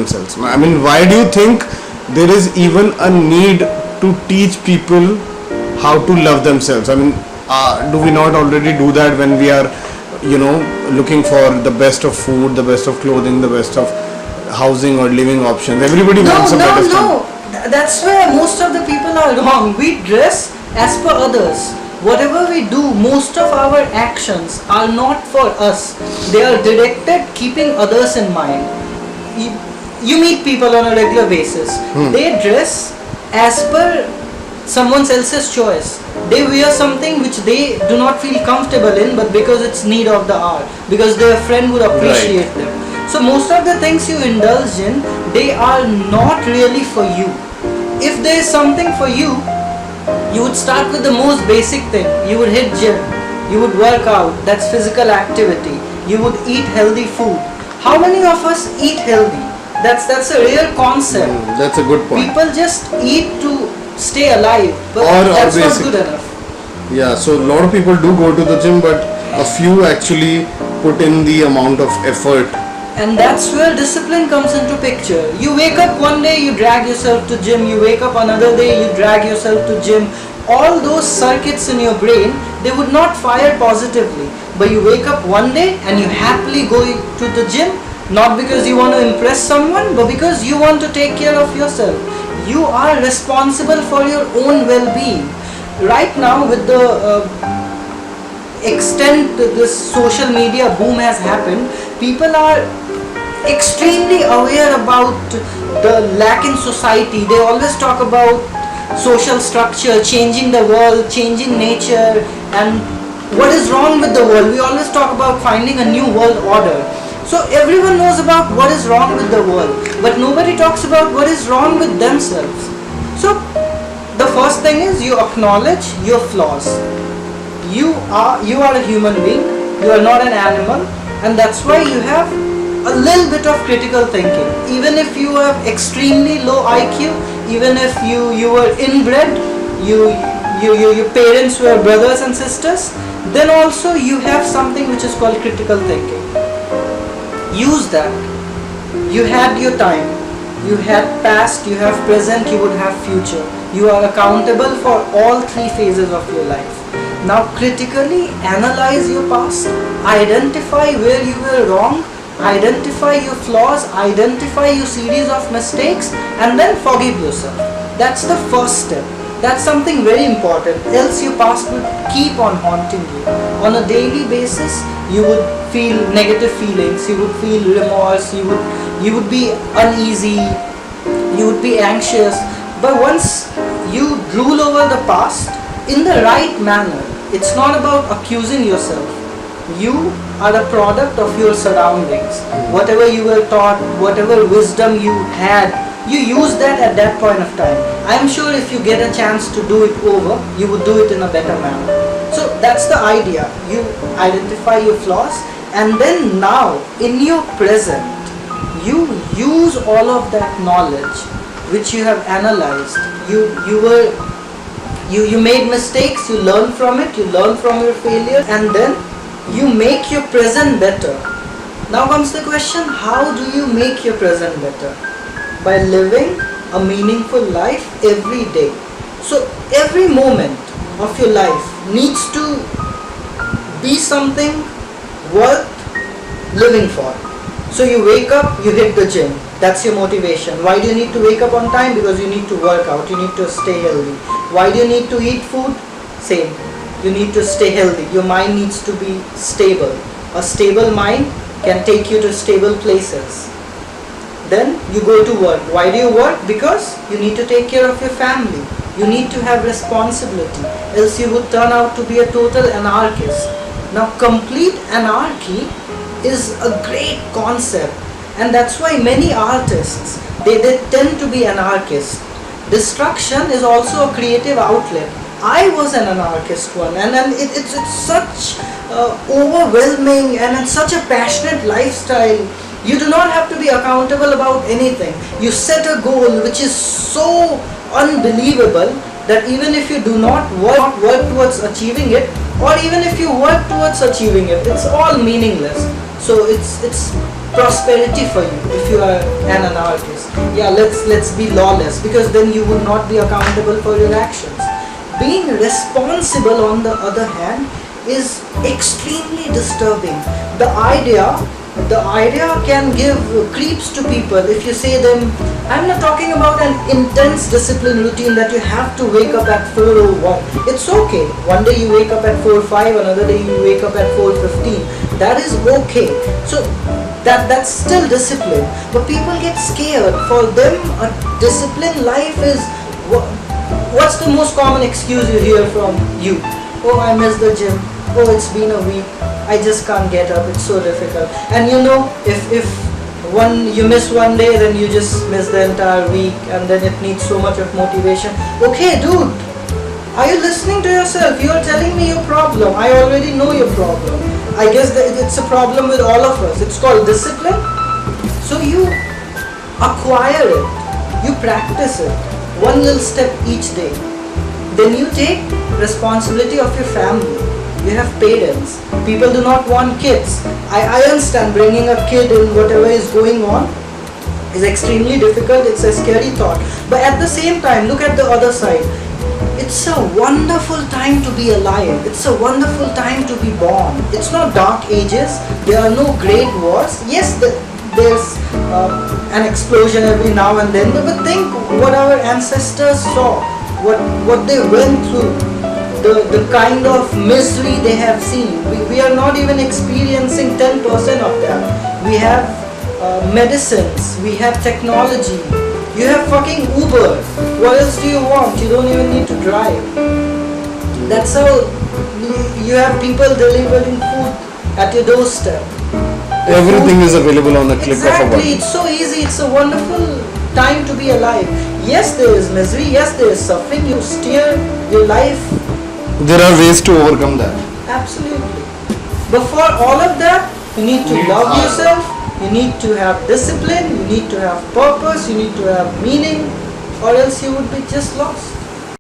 themselves? I mean, why do you think there is even a need to teach people how to love themselves? I mean, do we not already do that when we are, looking for the best of food, the best of clothing, the best of housing or living options? Everybody wants a better standard. That's where most of the people are wrong. We dress as per others. Whatever we do, most of our actions are not for us. They are directed keeping others in mind. You meet people on a regular basis. They dress as per someone else's choice. They wear something which they do not feel comfortable in, but because it's need of the hour, because their friend would appreciate them. So most of the things you indulge in, they are not really for you. If there is something for you, you would start with the most basic thing. You would hit gym, you would work out, that's physical activity. You would eat healthy food. How many of us eat healthy? That's a real concept. That's a good point. People just eat to stay alive, but Or that's not basic. good enough. Yeah, so a lot of people do go to the gym, but a few actually put in the amount of effort. And that's where discipline comes into picture. You wake up one day, you drag yourself to gym. You wake up another day, you drag yourself to gym. All those circuits in your brain, they would not fire positively. But you wake up one day and you happily go to the gym, not because you want to impress someone, but because you want to take care of yourself. You are responsible for your own well-being. Right now, with the extent this social media boom has happened, people are extremely aware about the lack in society. They always talk about social structure, changing the world, changing nature, and what is wrong with the world. We always talk about finding a new world order. So everyone knows about what is wrong with the world, but nobody talks about what is wrong with themselves. So the first thing is you acknowledge your flaws. You are a human being, you are not an animal, and that's why you have a little bit of critical thinking. Even if you have extremely low IQ, even if you were inbred, your parents were brothers and sisters, then also you have something which is called critical thinking. Use that. You had your time, you had past, you have present, you would have future. You are accountable for all three phases of your life. Now critically analyze your past, identify where you were wrong, identify your flaws, identify your series of mistakes, and then forgive yourself. That's the first step. That's something very important, else your past will keep on haunting you. On a daily basis, you would feel negative feelings, you would feel remorse, you would be uneasy, you would be anxious. But once you rule over the past in the right manner, it's not about accusing yourself. You are a product of your surroundings. Whatever you were taught, whatever wisdom you had, you use that at that point of time. I am sure if you get a chance to do it over, you would do it in a better manner. So that's the idea. You identify your flaws, and then now in your present, you use all of that knowledge which you have analyzed. You made mistakes, you learn from it, you learn from your failure, and then you make your present better. Now comes the question, how do you make your present better? By living a meaningful life every day. So every moment of your life needs to be something worth living for. So you wake up, you hit the gym. That's your motivation. Why do you need to wake up on time? Because you need to work out, you need to stay healthy. Why do you need to eat food? Same. You need to stay healthy. Your mind needs to be stable. A stable mind can take you to stable places. Then you go to work. Why do you work? Because you need to take care of your family. You need to have responsibility. Else you would turn out to be a total anarchist. Now complete anarchy is a great concept, and that's why many artists, they tend to be anarchists. Destruction is also a creative outlet. I was an anarchist one, and it's such overwhelming, and it's such a passionate lifestyle. You do not have to be accountable about anything. You set a goal which is so unbelievable that even if you do not work towards achieving it, or even if you work towards achieving it, it's all meaningless. So it's prosperity for you if you are an anarchist. Yeah, let's be lawless, because then you would not be accountable for your actions. Being responsible, on the other hand, is extremely disturbing. The idea can give creeps to people if you say them. I'm not talking about an intense discipline routine that you have to wake up at 4:01. It's okay. One day you wake up at 4:05, another day you wake up at 4:15. That is okay. So that's still discipline. But people get scared. For them, a disciplined life is what's the most common excuse you hear from you? Oh, I miss the gym. Oh, it's been a week. I just can't get up. It's so difficult. And you know, if you miss one day, then you just miss the entire week, and then it needs so much of motivation. Okay, dude, are you listening to yourself? You are telling me your problem. I already know your problem. I guess that it's a problem with all of us. It's called discipline. So you acquire it. You practice it. One little step each day. Then you take responsibility of your family. You have parents. People do not want kids. I understand bringing a kid in whatever is going on is extremely difficult. It's a scary thought. But at the same time, look at the other side. It's a wonderful time to be alive. It's a wonderful time to be born. It's not dark ages. There are no great wars. Yes, there's an explosion every now and then. But think what our ancestors saw. What they went through. The kind of misery they have seen. We are not even experiencing 10% of that. We have medicines, we have technology, you have fucking Uber. What else do you want? You don't even need to drive. That's how you have people delivering food at your doorstep. Everything is available on the click of a button. Exactly, it's so easy, it's a wonderful time to be alive. Yes, there is misery, yes, there is suffering. You steer your life. There are ways to overcome that. Absolutely. But for all of that, you need to love yourself, you need to have discipline, you need to have purpose, you need to have meaning, or else you would be just lost.